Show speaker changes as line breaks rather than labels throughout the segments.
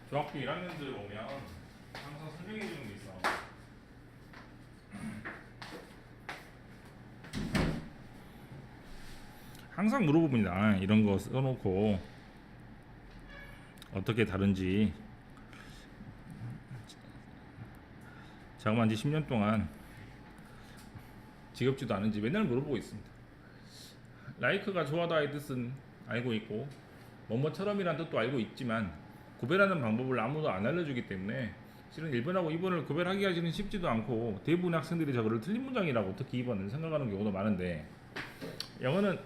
중학교 1학년들 오면 항상 설명해 주는 게 있어. 항상 물어봅니다. 이런 거 써놓고 어떻게 다른지. 작업한 지 10년 동안 지겹지도 않은지 맨날 물어보고 있습니다. 라이크가 좋아다의 뜻은 알고 있고 뭐뭐처럼이란 뜻도 알고 있지만 구별하는 방법을 아무도 안 알려주기 때문에 실은 1번하고 2번을 구별하기가 쉽지도 않고 대부분의 학생들이 저거를 틀린 문장이라고 특히 2번을 생각하는 경우도 많은데, 영어는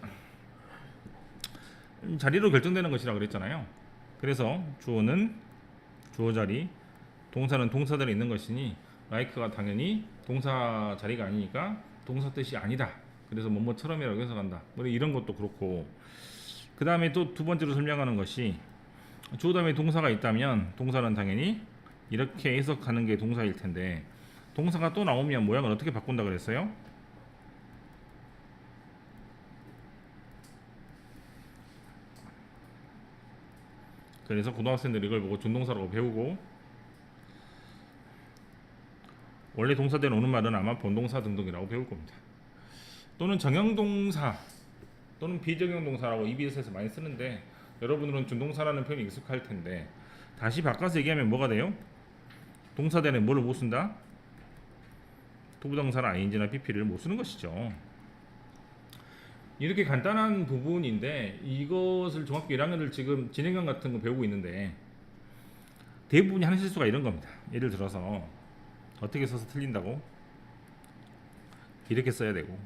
자리로 결정되는 것이라고 그랬잖아요. 그래서 주어는 주어 자리, 동사는 동사 자리에 있는 것이니 like가 당연히 동사 자리가 아니니까 동사 뜻이 아니다. 그래서 뭐뭐처럼이라고 해석한다. 뭐 이런 것도 그렇고, 그 다음에 또 두 번째로 설명하는 것이 주어 다음에 동사가 있다면 동사는 당연히 이렇게 해석하는 게 동사일 텐데, 동사가 또 나오면 모양을 어떻게 바꾼다 그랬어요? 그래서 고등학생들이 이걸 보고 준동사라고 배우고, 원래 동사대로 오는 말은 아마 본동사 등등이라고 배울 겁니다. 또는 정형동사 또는 비정형동사라고 EBS에서 많이 쓰는데, 여러분들은 준동사라는 표현이 익숙할 텐데 다시 바꿔서 얘기하면 뭐가 돼요? 동사대에 뭐를 못 쓴다? 투부정사나 ing나 pp를 못 쓰는 것이죠. 이렇게 간단한 부분인데 이것을 중학교 1학년들 지금 진행형 같은 거 배우고 있는데 대부분이 하는 실수가 이런 겁니다. 예를 들어서 어떻게 써서 틀린다고? 이렇게 써야 되고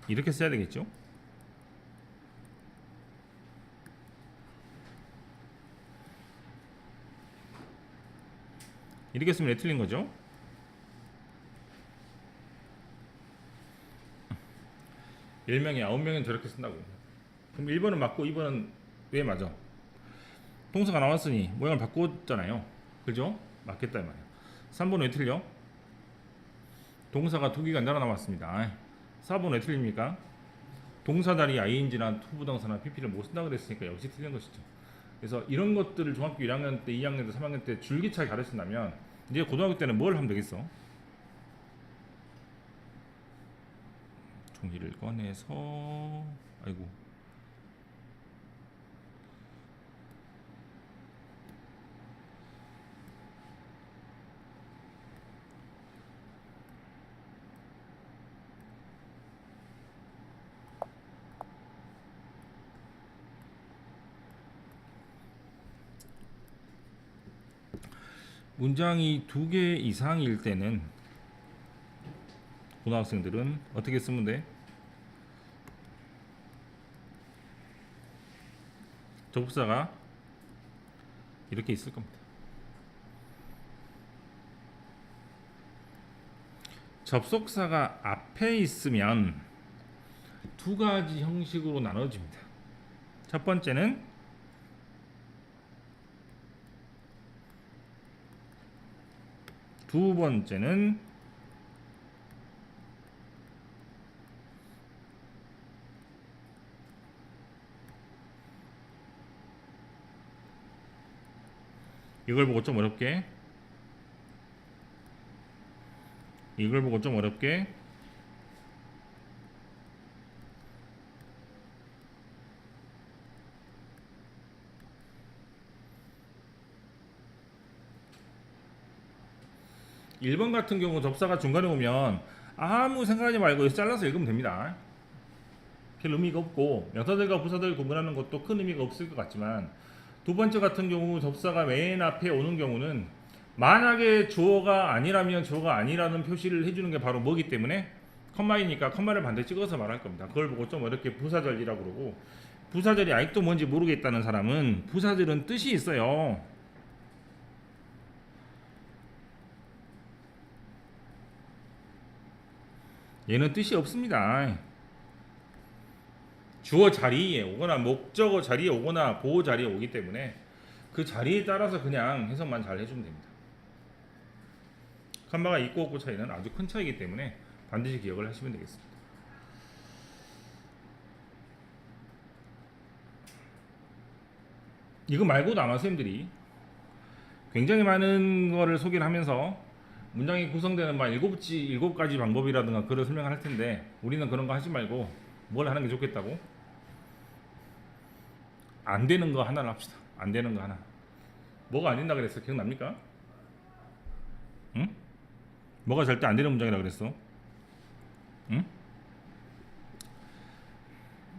이렇게 써야 되겠죠? 이렇게 쓰면 왜 틀린 거죠? 10명에 9명은 저렇게 쓴다고. 그럼 1번은 맞고 2번은 왜 맞아? 동사가 나왔으니 모양을 바꿨잖아요. 그죠? 맞겠다 이 말이야. 3번은 왜 틀려? 동사가 두 개가 날아나왔습니다. 4번 왜 틀립니까? 동사 다리 ing나 투부정사나 pp를 못 쓴다 그랬으니까 역시 틀린 것이죠. 그래서 이런 것들을 중학교 1학년 때, 2학년 때, 3학년 때 줄기차게 가르친다면 이제 고등학교 때는 뭘 하면 되겠어? 종이를 꺼내서, 아이고, 문장이 두 개 이상일 때는 고등학생들은 어떻게 쓰면 돼? 접속사가 이렇게 있을 겁니다. 접속사가 앞에 있으면 두 가지 형식으로 나눠집니다. 첫 번째는 두 번째는 이걸 보고 좀 어렵게, 이걸 보고 좀 어렵게, 1번 같은 경우 접사가 중간에 오면 아무 생각하지 말고 잘라서 읽으면 됩니다. 별 의미가 없고 명사들과 부사들 구분하는 것도 큰 의미가 없을 것 같지만, 두 번째 같은 경우 접사가 맨 앞에 오는 경우는 만약에 주어가 아니라면 주어가 아니라는 표시를 해주는 게 바로 뭐기 때문에 컴마이니까 컴마를 반드시 찍어서 말할 겁니다. 그걸 보고 좀 어렵게 부사절이라고 그러고, 부사절이 아직도 뭔지 모르겠다는 사람은 부사절은 뜻이 있어요. 얘는 뜻이 없습니다. 주어 자리에 오거나 목적어 자리에 오거나 보호 자리에 오기 때문에 그 자리에 따라서 그냥 해석만 잘 해주면 됩니다. 컴마가 있고 없고 차이는 아주 큰 차이기 때문에 반드시 기억을 하시면 되겠습니다. 이거 말고도 아마 선생님들이 굉장히 많은 거를 소개를 하면서 문장이 구성되는 막 일곱 가지 방법이라든가 그걸 설명을 할 텐데 우리는 그런 거 하지 말고 뭘 하는 게 좋겠다고? 안 되는 거 하나를 합시다. 안 되는 거 하나. 뭐가 안 된다 그랬어? 기억납니까? 응? 뭐가 절대 안 되는 문장이라 그랬어? 응?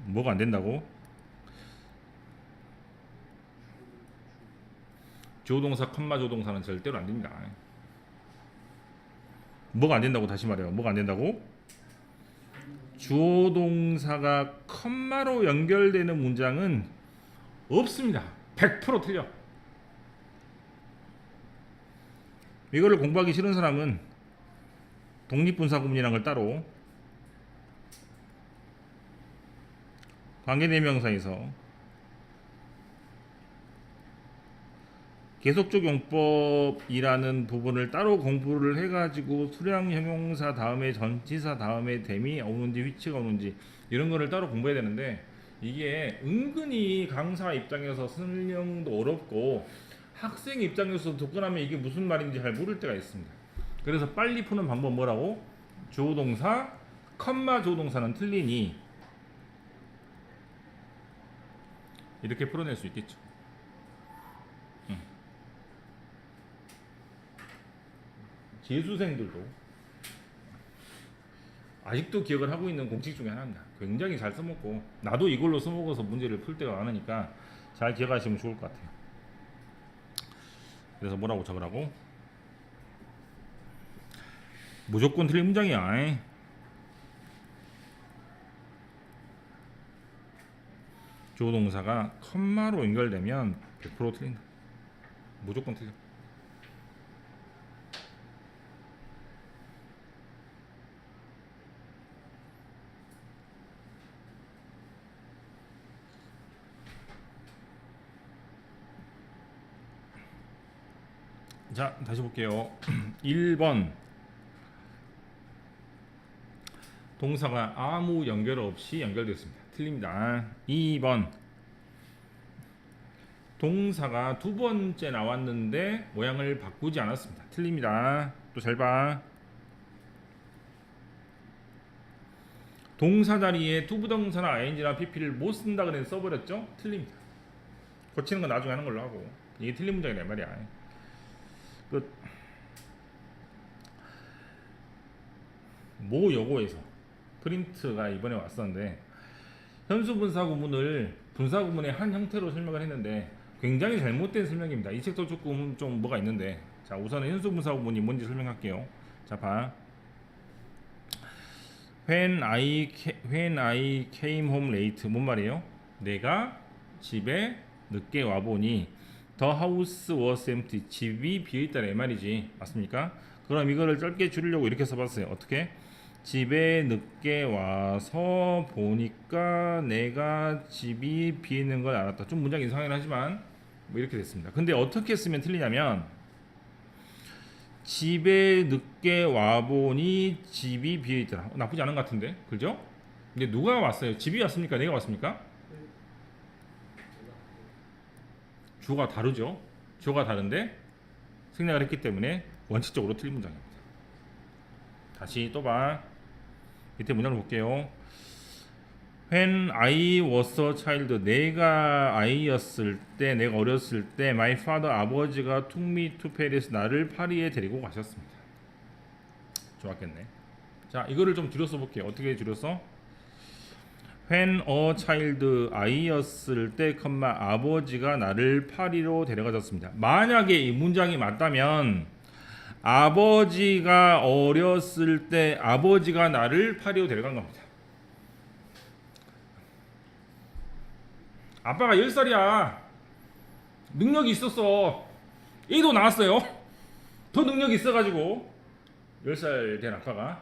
뭐가 안 된다고? 조동사, 컴마 조동사는 절대로 안 됩니다. 뭐가 안 된다고 다시 말해요. 뭐가 안 된다고? 주어 동사가 컴마로 연결되는 문장은 없습니다. 100% 틀려. 이거를 공부하기 싫은 사람은 독립분사구문이라는 걸 따로 관계대명사에서 계속적용법이라는 부분을 따로 공부를 해가지고 수량 형용사 다음에 전치사 다음에 대미 오는지 위치가 오는지 이런 거를 따로 공부해야 되는데 이게 은근히 강사 입장에서 설명도 어렵고 학생 입장에서 접근하면 이게 무슨 말인지 잘 모를 때가 있습니다. 그래서 빨리 푸는 방법 뭐라고? 주어동사, 컴마 주어동사는 틀리니 이렇게 풀어낼 수 있겠죠. 재수생들도 아직도 기억을 하고 있는 공식 중에 하나입니다. 굉장히 잘 써먹고 나도 이걸로 써먹어서 문제를 풀 때가 많으니까 잘 기억하시면 좋을 것 같아요. 그래서 뭐라고 적으라고? 무조건 틀린 문장이야. 주어동사가 컴마로 연결되면 100% 틀린다. 무조건 틀려. 자, 다시 볼게요. 1번 동사가 아무 연결 없이 연결되었습니다. 틀립니다. 2번 동사가 두 번째 나왔는데 모양을 바꾸지 않았습니다. 틀립니다. 또 잘 봐. 동사 자리에 투부정사나 ing나 pp를 못 쓴다 그래서 써버렸죠? 틀립니다. 고치는 건 나중에 하는 걸로 하고 이게 틀린 문장이란 말이야. 끝. 모 여고에서 프린트가 이번에 왔었는데 현수분사 구문을 분사 구문의 한 형태로 설명을 했는데 굉장히 잘못된 설명입니다. 이 책도 조금 좀 뭐가 있는데 자 우선은 현수분사 구문이 뭔지 설명할게요. 자 봐. When I came home late 뭔 말이에요? 내가 집에 늦게 와보니 The house was empty 집이 비어있다는 이 말이지 맞습니까? 그럼 이거를 짧게 줄이려고 이렇게 써봤어요. 어떻게? 집에 늦게 와서 보니까 내가 집이 비있는 걸 알았다. 좀 문장이 이상하긴 하지만 뭐 이렇게 됐습니다. 근데 어떻게 쓰면 틀리냐면 집에 늦게 와보니 집이 비어있더라. 나쁘지 않은 것 같은데 그죠? 근데 누가 왔어요? 집이 왔습니까? 내가 왔습니까? 주어가 다르죠. 주어가 다른데 생략을 했기 때문에 원칙적으로 틀린 문장입니다. 다시 또 봐. 밑에 문장을 볼게요. When I was a child 내가 아이였을 때 내가 어렸을 때 my father 아버지가 took me to Paris 나를 파리에 데리고 가셨습니다. 좋았겠네. 자 이거를 좀 줄여서 볼게요. 어떻게 줄여서? When a child 아이였을 때 아버지가 나를 파리로 데려가셨습니다. 만약에 이 문장이 맞다면 아버지가 어렸을 때 아버지가 나를 파리로 데려간 겁니다. 아빠가 10살이야. 능력이 있었어. A도 나왔어요. 더 능력이 있어가지고 10살 된 아빠가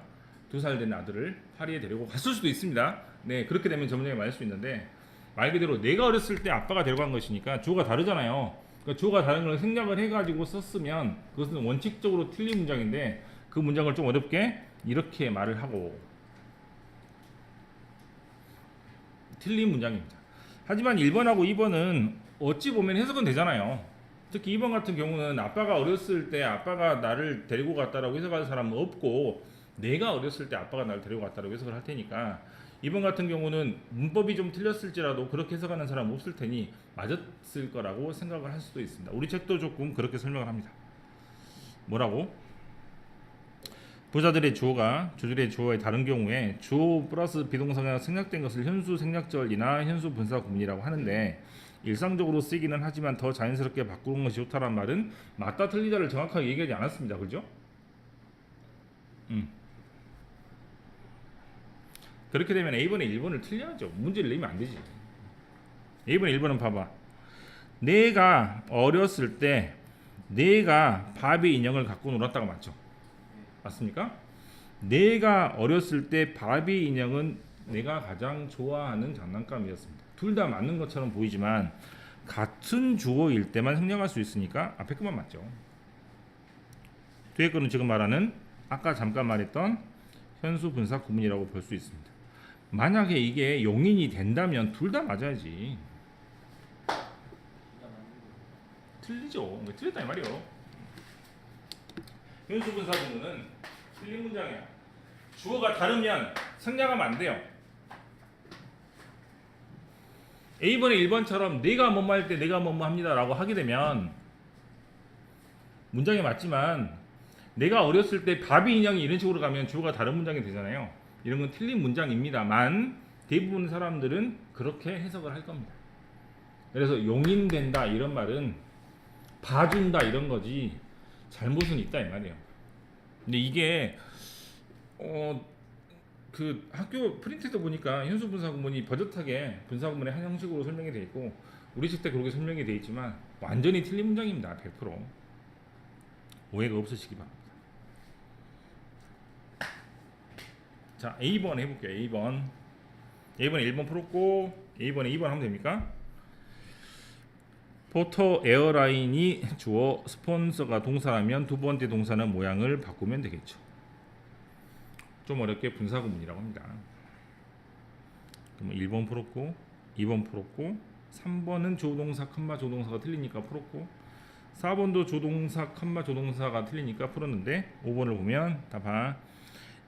2살 된 아들을 파리에 데리고 갔을 수도 있습니다. 네, 그렇게 되면 전문적이 맞을 수 있는데 말 그대로 내가 어렸을 때 아빠가 데려간 것이니까 주어가 다르잖아요. 그러니까 주어가 다른 걸 생략을 해가지고 썼으면 그것은 원칙적으로 틀린 문장인데 그 문장을 좀 어렵게 이렇게 말을 하고 틀린 문장입니다. 하지만 1번하고 2번은 어찌 보면 해석은 되잖아요. 특히 2번 같은 경우는 아빠가 어렸을 때 아빠가 나를 데리고 갔다라고 해석하는 사람은 없고 내가 어렸을 때 아빠가 나를 데리고 갔다라고 해석을 할 테니까 2번 같은 경우는 문법이 좀 틀렸을지라도 그렇게 해석하는 사람은 없을 테니 맞았을 거라고 생각을 할 수도 있습니다. 우리 책도 조금 그렇게 설명을 합니다. 뭐라고? 부사들의 주어가 주절의 주어에 다른 경우에 주어 플러스 비동사가 생략된 것을 현수 생략절이나 현수 분사 구문이라고 하는데 일상적으로 쓰이기는 하지만 더 자연스럽게 바꾸는 것이 좋다는 말은 맞다 틀리다를 정확하게 얘기하지 않았습니다. 그죠? 그렇게 되면 A번에 1번을 틀려야죠. 문제를 내면 안 되지. A번에 1번은 봐봐. 내가 어렸을 때 내가 바비 인형을 갖고 놀았다가 맞죠? 맞습니까? 내가 어렸을 때 바비 인형은 내가 가장 좋아하는 장난감이었습니다. 둘 다 맞는 것처럼 보이지만 같은 주어일 때만 생략할 수 있으니까 앞에 것만 맞죠. 뒤에 거는 지금 말하는 아까 잠깐 말했던 현수 분사 구문이라고 볼 수 있습니다. 만약에 이게 용인이 된다면 둘 다 맞아야지. 틀리죠. 틀렸다 이 말이요. 현수 분사 구문은 틀린 문장이야. 주어가 다르면 생략하면 안 돼요. A번에 1번처럼 내가 뭐뭐 할 때 내가 뭐뭐 합니다 라고 하게 되면 문장이 맞지만 내가 어렸을 때 바비 인형이 이런 식으로 가면 주어가 다른 문장이 되잖아요. 이런 건 틀린 문장입니다만 대부분 사람들은 그렇게 해석을 할 겁니다. 그래서 용인된다 이런 말은 봐준다 이런 거지 잘못은 있다 이 말이에요. 근데 이게 그 학교 프린트도 보니까 현수 분사 구문이 버젓하게 분사 구문의 한 형식으로 설명이 되어 있고 우리 책 때 그렇게 설명이 되어 있지만 완전히 틀린 문장입니다. 100%. 오해가 없으시기 바랍니다. 자, A번 해볼게요. A번. A번에 1번 풀었고 A번에 2번 하면 됩니까? 포터 에어라인이 주어 스폰서가 동사라면 두 번째 동사는 모양을 바꾸면 되겠죠. 좀 어렵게 분사 구문이라고 합니다. 그럼 1번 풀었고 2번 풀었고 3번은 조동사 컴마 조동사가 틀리니까 풀었고 4번도 조동사 컴마 조동사가 틀리니까 풀었는데 5번을 보면 다 봐.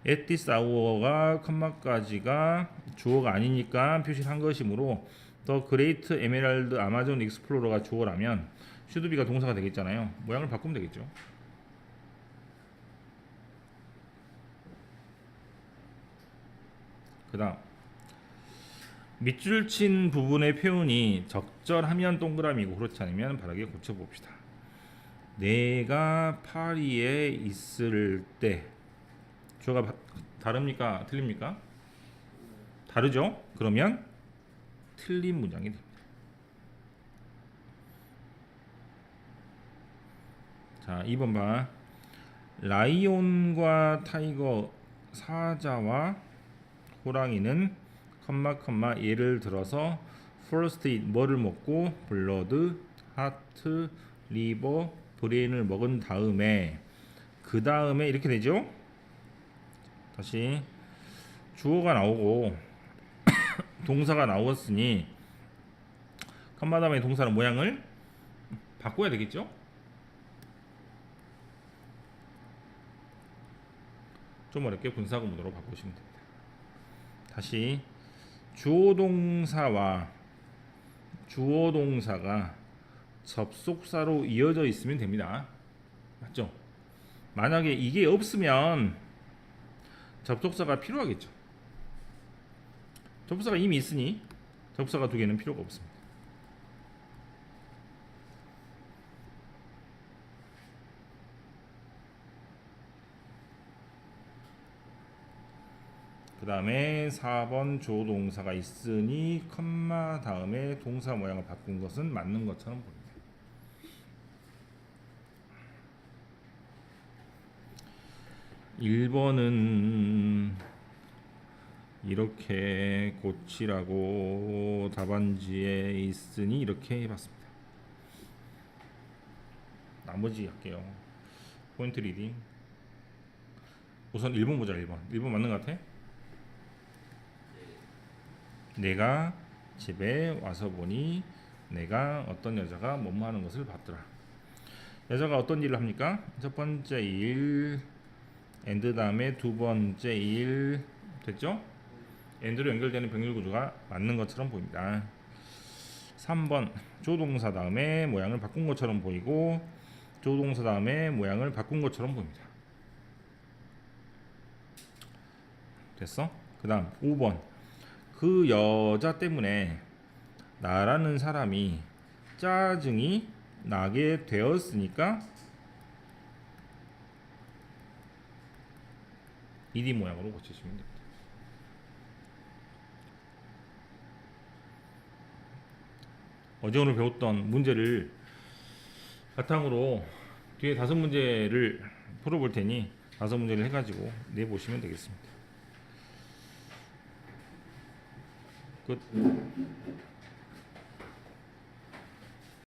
at this hour가 컴마까지가 주어가 아니니까 표시를 한 것이므로 더 그레이트 에메랄드 아마존 익스플로러가 주어라면 슈드비가 동사가 되겠잖아요. 모양을 바꾸면 되겠죠. 그 다음 밑줄 친 부분의 표현이 적절하면 동그라미고 그렇지 않으면 바르게 고쳐봅시다. 내가 파리에 있을 때 주어가 다릅니까? 틀립니까? 다르죠? 그러면 틀린 문장이 됩니다. 자, 2번 봐. 라이온과 타이거, 사자와 호랑이는 컴마 예를 들어서 first eat 뭐를 먹고 blood, heart, liver, brain을 먹은 다음에 그 다음에 이렇게 되죠. 다시 주어가 나오고 동사가 나왔으니 컴마 다음에 동사는 모양을 바꿔야 되겠죠. 좀 어렵게 분사 구문으로 바꾸시면 됩니다. 다시 주어 동사와 주어 동사가 접속사로 이어져 있으면 됩니다. 맞죠? 만약에 이게 없으면 접속사가 필요하겠죠. 접속사가 이미 있으니 접속사 두 개는 필요가 없습니다. 그 다음에 4번 조동사가 있으니 컴마 다음에 동사 모양을 바꾼 것은 맞는 것처럼 보입니다. (1번은) 이렇게 고치라고 답안지에 있으니 이렇게 해봤습니다. 나머지 할게요. 포인트 리딩. 우선 1번 보자. 1번 맞는 것 같아? 내가 집에 와서 보니 내가 어떤 여자가 뭐뭐 하는 것을 봤더라. 여자가 어떤 일을 합니까? 첫 번째 일 and 다음에 두 번째 일 됐죠? and로 연결되는 병렬 구조가 맞는 것처럼 보입니다. 3번 조동사 다음에 모양을 바꾼 것처럼 보이고 조동사 다음에 모양을 바꾼 것처럼 보입니다. 됐어? 그 다음 5번 그 여자 때문에 나라는 사람이 짜증이 나게 되었으니까 ed 모양으로 고치시면 됩니다. 어제 오늘 배웠던 문제를 바탕으로 뒤에 5문제를 풀어볼 테니 5문제를 해가지고 내보시면 되겠습니다. 끝.